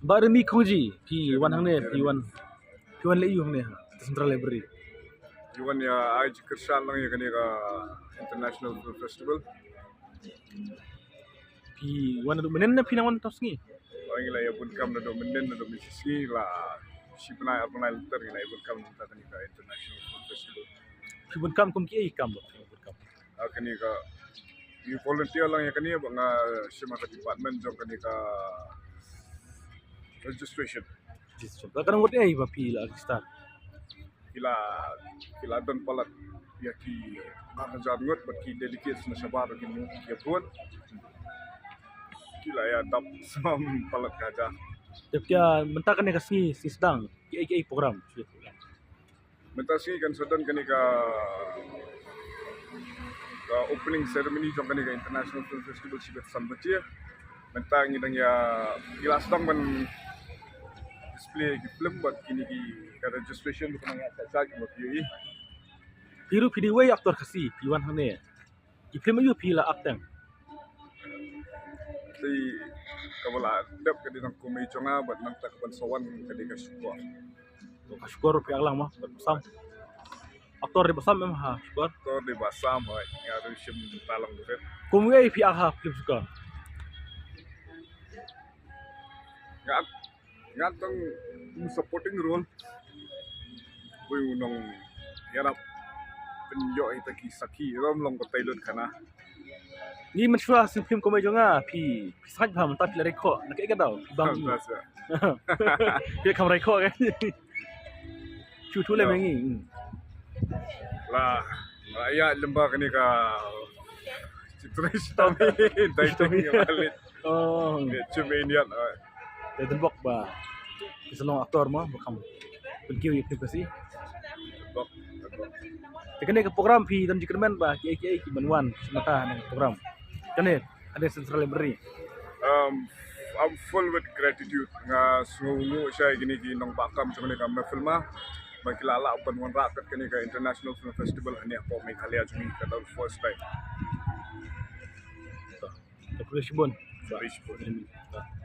Baru mi kongji P1 hang ne P1 le yu hang ne Central Library. Yuan ya aj kersal lang ya kani ka International Film Festival. P1 tu menen na pinawan tos ngi. Orang ila ya pun kam na do menden na do misi la si penai apa ter ila ya pun kam ta kani ka International Film Festival. P1 kam kum ki kam P1 kam. Kani ka you volunteer lang ya kani ba nga sima ka department jong kani ka registration. Kadang ngot ai ba pi la start. Kila don palat ya ki arjan ngot bat ki delegates na sabar ki mu ya pun kila ya tap sam palat kaja. Jab kya mentak ne kasni sedang ki program. Mentasi kan sedang kani ka opening ceremony jong kani ka International Film Festival sibet sambatia. Mentang idang ya kila sedang men display ki film buat kini ki registration bukan yang saya ki motivi. Piru video way aktor kasi P1 hang ne. Ki film yu pi la aktang. Jadi kabala dap ka dinang kumay chonga bat nang takban sawan ka di ka syukur. To ka syukur pi aglang mah bersam. Aktor di bersam memang ha syukur. To di basam hoy nga rin sim talang dufet. Kum way pi agha film syukur. Ngatong supporting role boy unong yarap penyo ita ki saki rom long ko tailot kana. Ni menshua sin film komedi nga pi sangat paham tapi la rekod nak ikan tau bang dia kamera rekod kan cutu le mengi lah ya lembah kani ka citra story dai balik oh cuma India dia tembok ba kesenong aktor mah bakam pergi film kasi Tekan ke program pi dan jikremen ba ki manuan semata nang program kan ada Central Library. I'm full with gratitude nga sungu siya gini ki nong bakam sa kanila ka filma makilala upan wan rakat kanila ka International Film Festival hani ako may kalya jumi ka daw first time. Terima kasih Bon. Terima kasih.